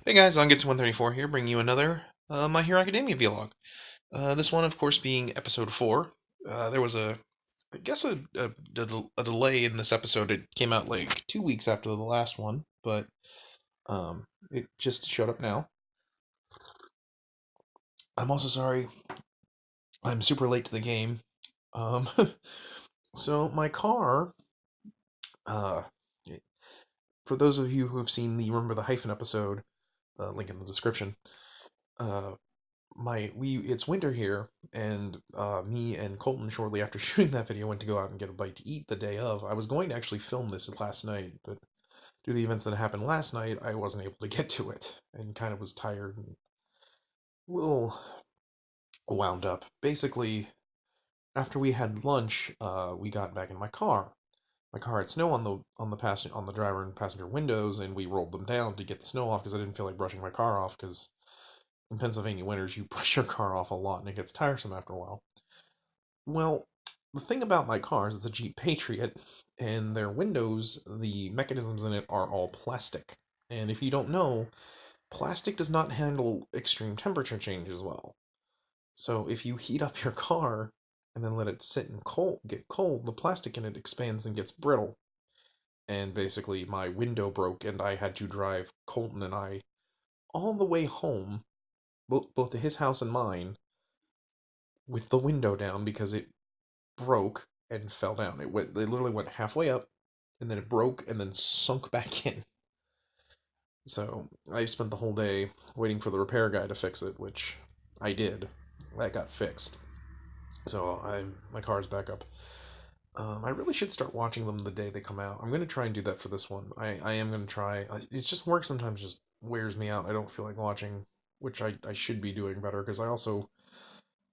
Hey guys, Zangetsu 134 here, bringing you another My Hero Academia vlog. This one, of course, being episode 4. There was I guess, a delay in this episode. It came out like 2 weeks after the last one, but it just showed up now. I'm also sorry, I'm super late to the game. Um, so my car, uh, for those of you who have seen the Remember the Hyphen episode, link in the description. Uh, it's winter here, and me and Colton, shortly after shooting that video, went to go out and get a bite to eat the day of. I was going to actually film this last night, but due to the events that happened last night, I wasn't able to get to it, and kind of was tired and a little wound up. Basically, after we had lunch, we got back in my car. My car had snow on the driver and passenger windows, and we rolled them down to get the snow off because I didn't feel like brushing my car off because in Pennsylvania winters you brush your car off a lot and it gets tiresome after a while. Well, the thing about my car is it's a Jeep Patriot, and their windows, the mechanisms in it are all plastic. And if you don't know, plastic does not handle extreme temperature changes well. So if you heat up your car and then let it sit and get cold, the plastic in it expands and gets brittle. And basically, my window broke, and I had to drive Colton and I all the way home, both to his house and mine, with the window down because it broke and fell down. It literally went halfway up, and then it broke and then sunk back in. So I spent the whole day waiting for the repair guy to fix it, which I did. That got fixed. So my car's back up. I really should start watching them the day they come out. I'm gonna try and do that for this one. I am gonna try. It's just work sometimes just wears me out. I don't feel like watching, which I should be doing better because I also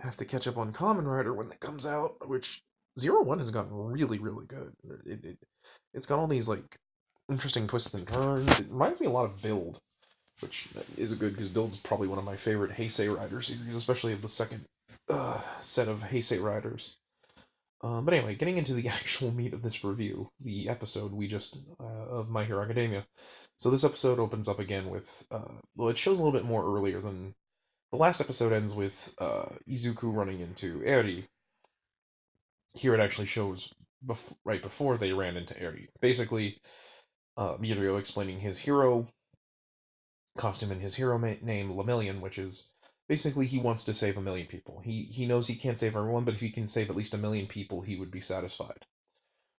have to catch up on Common Rider when it comes out, which 01 has gotten really, really good. It's got all these like interesting twists and turns. It reminds me a lot of Build, which is good because Build's probably one of my favorite Heisei Rider series, especially of the second set of Heisei Riders. But anyway, getting into the actual meat of this review, the episode we just of My Hero Academia. So this episode opens up again with well, it shows a little bit more earlier than the last episode ends with Izuku running into Eri. Here it actually shows right before they ran into Eri. Basically, Mirio explaining his hero costume and his hero name, Lemillion, which is basically he wants to save a million people. He knows he can't save everyone, but if he can save at least a million people, he would be satisfied.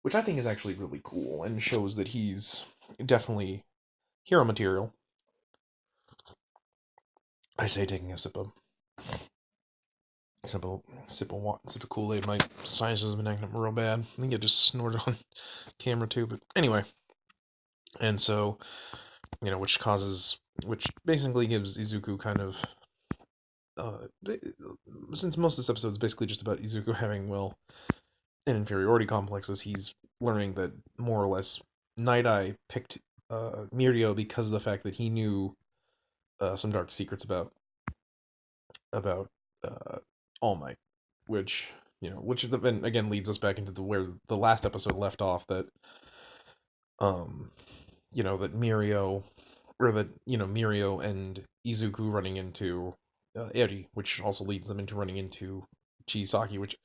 Which I think is actually really cool and shows that he's definitely hero material. I say taking a sip of Kool Aid. My sinuses have been acting up real bad. I think I just snorted on camera too. But anyway, and so which basically gives Izuku kind of uh, since most of this episode is basically just about Izuku having an inferiority complexes, he's learning that more or less Night Eye picked Mirio because of the fact that he knew some dark secrets about uh, All Might, which which then again leads us back into the where the last episode left off that um that Mirio or that Mirio and Izuku running into Eri, which also leads them into running into Chisaki, which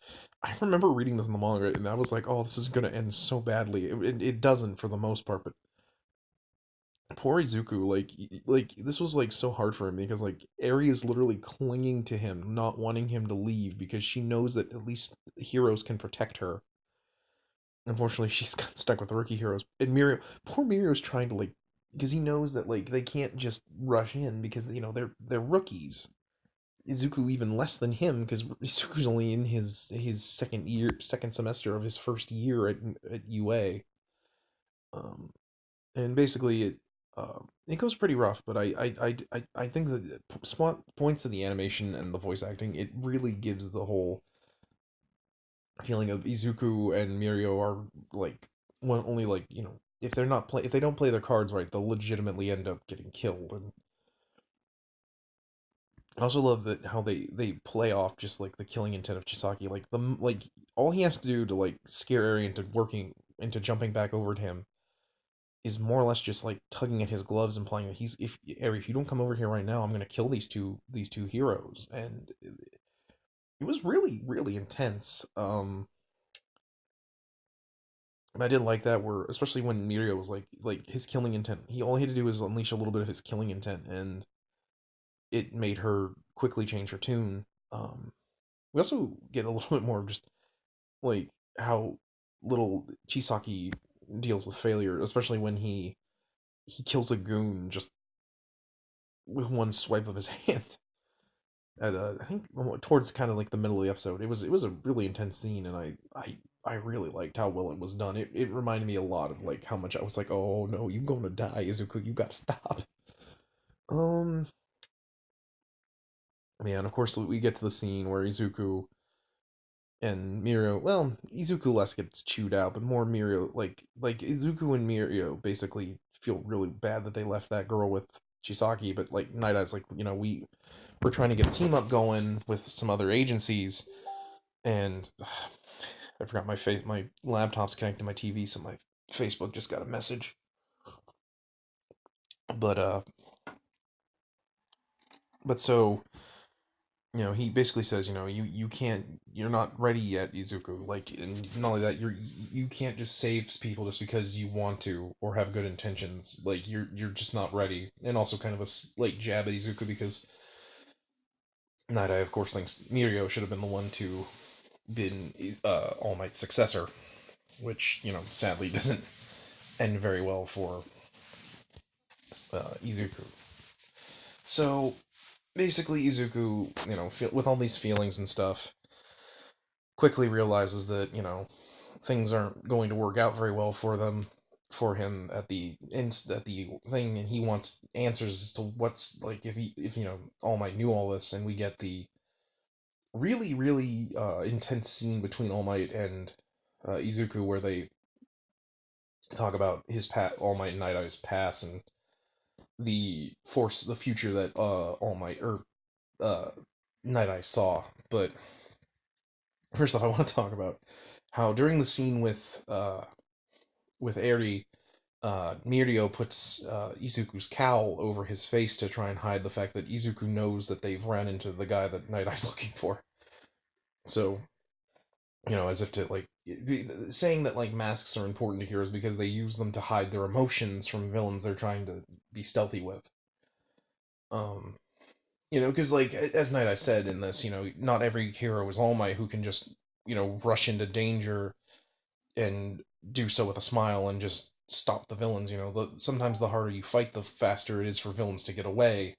I remember reading this in the manga and I was like, oh, this is gonna end so badly. It doesn't for the most part, but poor Izuku, like this was like so hard for him because like Eri is literally clinging to him, not wanting him to leave because she knows that at least heroes can protect her. Unfortunately, she's got stuck with the rookie heroes. And poor Mirio's trying to like, because he knows that like they can't just rush in because they're rookies. Izuku even less than him because Izuku's only in his second semester of his first year at UA. Um, and basically it goes pretty rough. But I think that spot points to the animation and the voice acting, it really gives the whole feeling of Izuku and Mirio are like one only like if they don't play their cards right, they'll legitimately end up getting killed. And I also love that how they play off just like the killing intent of Chisaki. Like all he has to do to like scare Eri into jumping back over to him is more or less just like tugging at his gloves, implying that he's if Eri, if you don't come over here right now, I'm gonna kill these two heroes. And it was really really intense. And I did like that, where especially when Mirio was like his killing intent. He all he had to do was unleash a little bit of his killing intent, and it made her quickly change her tune. We also get a little bit more of just like how little Chisaki deals with failure, especially when he kills a goon just with one swipe of his hand. At, I think towards kind of like the middle of the episode, it was a really intense scene, and I really liked how well it was done. It reminded me a lot of like how much I was like, oh no, you gonna die, Izuku, you gotta stop. Um, yeah, and of course we get to the scene where Izuku and Mirio, well, Izuku less gets chewed out, but more Mirio, like Izuku and Mirio basically feel really bad that they left that girl with Chisaki, but like Night Eye's like, we're trying to get a team up going with some other agencies, and I forgot my laptop's connected to my TV, so my Facebook just got a message. But so he basically says, you can't, you're not ready yet, Izuku. Like, and not only that, you can't just save people just because you want to or have good intentions. Like, you're just not ready. And also kind of a like jab at Izuku, because Night Eye, of course, thinks Mirio should have been the one to been All Might's successor, which sadly doesn't end very well for Izuku. So basically, Izuku, with all these feelings and stuff, quickly realizes that things aren't going to work out very well for him at the thing, and he wants answers as to what's like if All Might knew all this, and we get the really really intense scene between All Might and Izuku, where they talk about All Might and Night Eye's past, and the future that All Might or uh, Night Eye saw. But first off, I want to talk about how during the scene with Eri, Mirio puts Izuku's cowl over his face to try and hide the fact that Izuku knows that they've ran into the guy that Night Eye's looking for. So, as if to like saying that like masks are important to heroes because they use them to hide their emotions from villains they're trying to be stealthy with. Um, because like as Night Eye said in this, not every hero is All Might who can just rush into danger and do so with a smile and just stop the villains. Sometimes the harder you fight, the faster it is for villains to get away.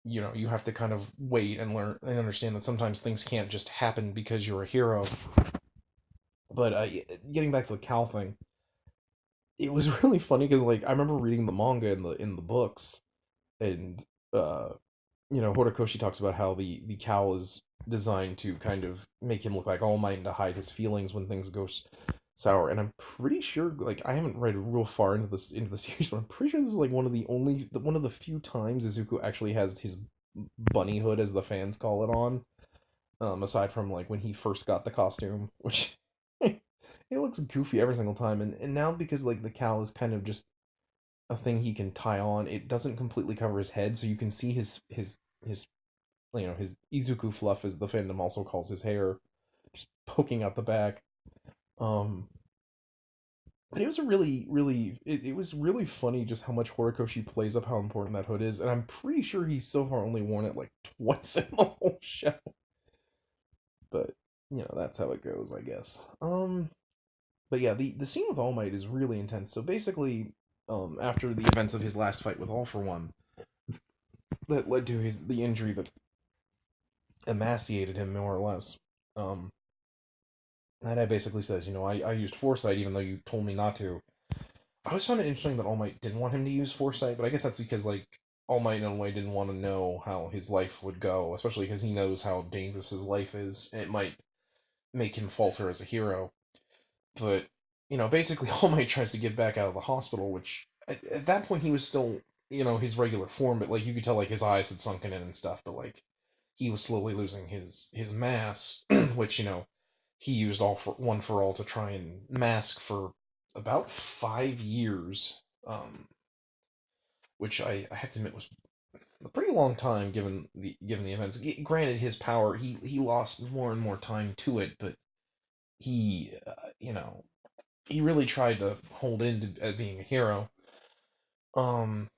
You have to kind of wait and learn and understand that sometimes things can't just happen because you're a hero. But getting back to the cow thing, it was really funny because like I remember reading the manga in the books, and uh, Horikoshi talks about how the cowl is designed to kind of make him look like All Might and to hide his feelings when things go sour. And I'm pretty sure, like, I haven't read real far into the series, but I'm pretty sure this is like one of the few times Izuku actually has his bunny hood, as the fans call it, on. Aside from like when he first got the costume, which it looks goofy every single time, and now because like the cowl is kind of just a thing he can tie on, it doesn't completely cover his head, so you can see his his Izuku fluff, as the fandom also calls his hair, just poking out the back. Um, and it was a really, really, it was really funny just how much Horikoshi plays up how important that hood is, and I'm pretty sure he's so far only worn it like twice in the whole show. But that's how it goes, I guess. But yeah, the scene with All Might is really intense. So basically, after the events of his last fight with All For One, that led to the injury that emaciated him more or less. Um, That guy basically says, I used foresight even though you told me not to. I always found it interesting that All Might didn't want him to use foresight, but I guess that's because, like, All Might in a way didn't want to know how his life would go, especially because he knows how dangerous his life is, and it might make him falter as a hero. But, basically All Might tries to get back out of the hospital, which, at that point, he was still, his regular form, but, like, you could tell, like, his eyes had sunken in and stuff, but, like, he was slowly losing his mass, which he used all for one for all to try and mask for about 5 years, which I have to admit was a pretty long time given the events. Granted, his power he lost more and more time to it, but he he really tried to hold in to being a hero. Um,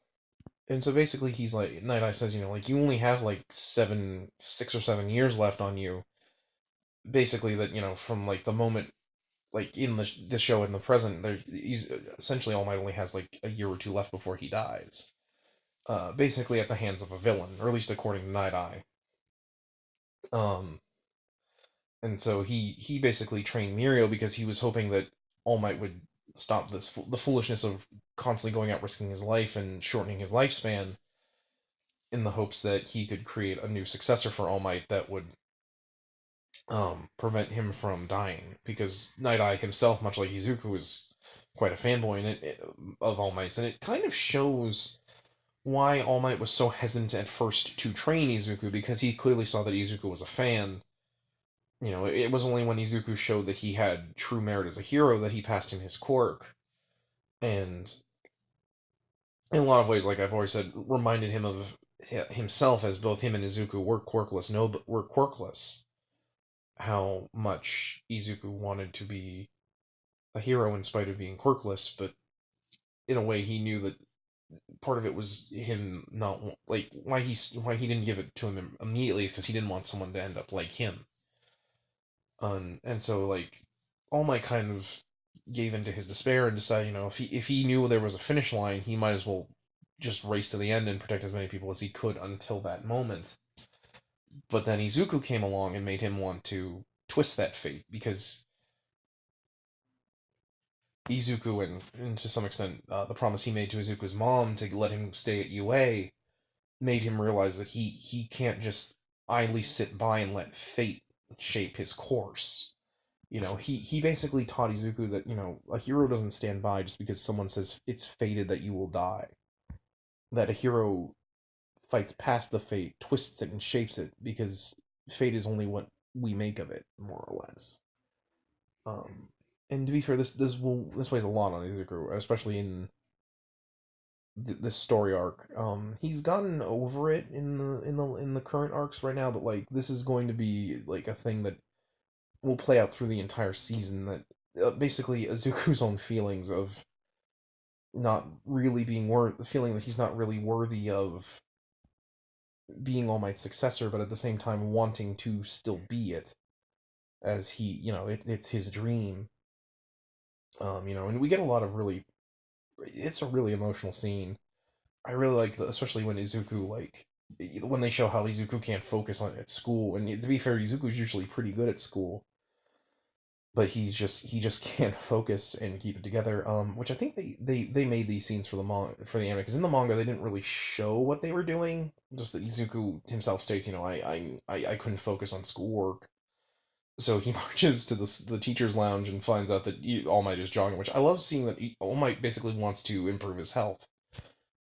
and so basically, he's like Night Eye says, like you only have like 6 or 7 years left on you. Basically, that from like the moment like in the show in the present, he's essentially All Might only has like a year or two left before he dies. Basically at the hands of a villain, or at least according to Night Eye. Um, and so he basically trained Muriel because he was hoping that All Might would stop the foolishness of constantly going out risking his life and shortening his lifespan in the hopes that he could create a new successor for All Might that would prevent him from dying. Because Night Eye himself, much like Izuku, is quite a fanboy of All Might's, and it kind of shows why All Might was so hesitant at first to train Izuku, because he clearly saw that Izuku was a fan. It was only when Izuku showed that he had true merit as a hero that he passed him his quirk. And in a lot of ways, like I've always said, reminded him of himself, as both him and Izuku were quirkless. No, but were quirkless. How much Izuku wanted to be a hero in spite of being quirkless, but in a way he knew that part of it was him not like why he didn't give it to him immediately, because he didn't want someone to end up like him. And so like All Might kind of gave into his despair and decided, if he knew there was a finish line, he might as well just race to the end and protect as many people as he could until that moment. But then Izuku came along and made him want to twist that fate, because Izuku and to some extent the promise he made to Izuku's mom to let him stay at UA made him realize that he can't just idly sit by and let fate shape his course. He basically taught Izuku that, a hero doesn't stand by just because someone says it's fated that you will die. That a hero fights past the fate, twists it, and shapes it, because fate is only what we make of it, more or less. Um, and to be fair, this weighs a lot on Izuku, especially in this story arc. He's gotten over it in the current arcs right now, but like this is going to be like a thing that will play out through the entire season. That basically Izuku's own feelings of not really being worth, feeling that he's not really worthy of being All Might's successor, but at the same time wanting to still be it, as it's his dream. And we get a lot of really, it's a really emotional scene. I really like especially when Izuku when they show how Izuku can't focus on at school. And to be fair, Izuku's usually pretty good at school, but he just can't focus and keep it together. Which I think they made these scenes for the anime, because in the manga they didn't really show what they were doing. Just that Izuku himself states, I couldn't focus on schoolwork. So he marches to the teacher's lounge and finds out that All Might is jogging, which I love seeing that All Might basically wants to improve his health.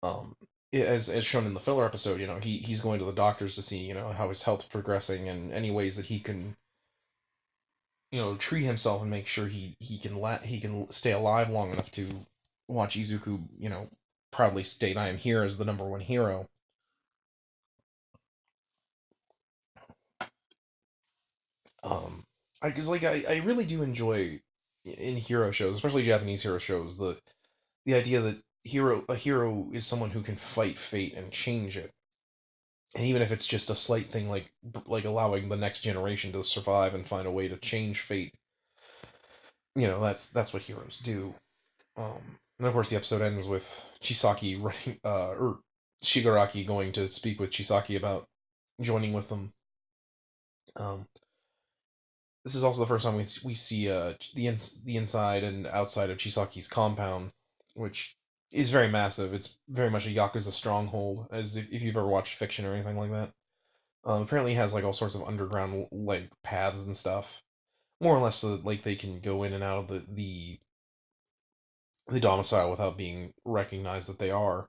Um, as shown in the filler episode, he's going to the doctors to see, how his health's progressing and any ways that he can, treat himself and make sure he can stay alive long enough to watch Izuku, proudly state, "I am here" as the number one hero. Um, I really do enjoy in hero shows, especially Japanese hero shows, the idea that a hero is someone who can fight fate and change it. And even if it's just a slight thing, like allowing the next generation to survive and find a way to change fate, that's what heroes do. And of course, the episode ends with Chisaki running, or Shigaraki going to speak with Chisaki about joining with them. Um, this is also the first time we see the inside and outside of Chisaki's compound, which is very massive. It's very much a Yakuza stronghold, as if you've ever watched fiction or anything like that. Apparently, it has like all sorts of underground like paths and stuff, more or less, so that like they can go in and out of the domicile without being recognized that they are.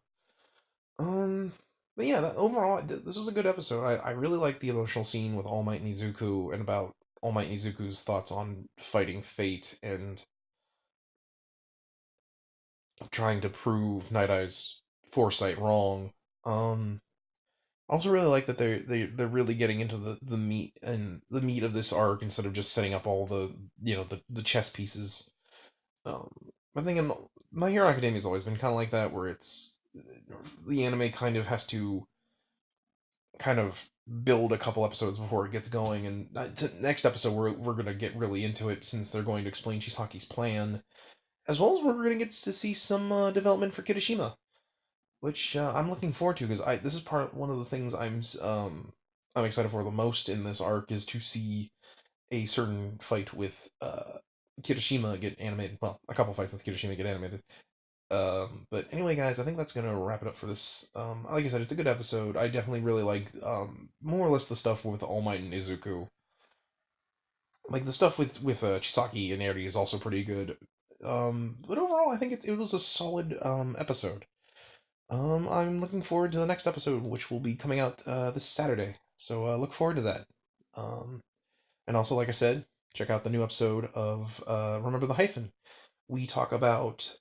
Um, but yeah, overall, this was a good episode. I really like the emotional scene with All Might and Izuku, and about All Might and Izuku's thoughts on fighting fate, and trying to prove Night Eye's foresight wrong. I also really like that they're really getting into the meat of this arc instead of just setting up all the the chess pieces. Um, I think My Hero Academia has always been kind of like that, where it's the anime kind of has to kind of build a couple episodes before it gets going, and next episode we're gonna get really into it since they're going to explain Chisaki's plan, as well as we're gonna get to see some development for Kirishima, which I'm looking forward to because I this is one of the things I'm excited for the most in this arc is to see a certain fight with Kirishima get animated. Well, a couple fights with Kirishima get animated. But anyway, guys, I think that's gonna wrap it up for this. Like I said, it's a good episode. I definitely really like more or less the stuff with All Might and Izuku. Like the stuff with Chisaki and Eri is also pretty good. But overall, I think it was a solid episode. I'm looking forward to the next episode, which will be coming out this Saturday. So look forward to that. Um, and also, like I said, check out the new episode of Remember the Hyphen. We talk about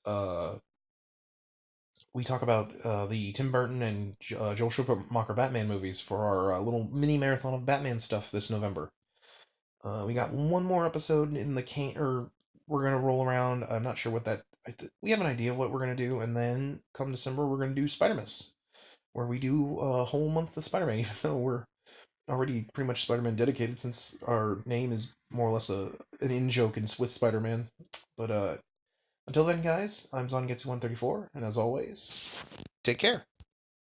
the Tim Burton and Joel Schumacher Batman movies for our little mini marathon of Batman stuff this November. We got one more episode in the can, or we're gonna roll around. I'm not sure what that. We have an idea of what we're gonna do, and then come December, we're gonna do Spider-Man, where we do a whole month of Spider-Man, even though we're already pretty much Spider-Man dedicated, since our name is more or less an in joke with Spider-Man. But until then, guys, I'm Zangetsu 134, and as always, take care.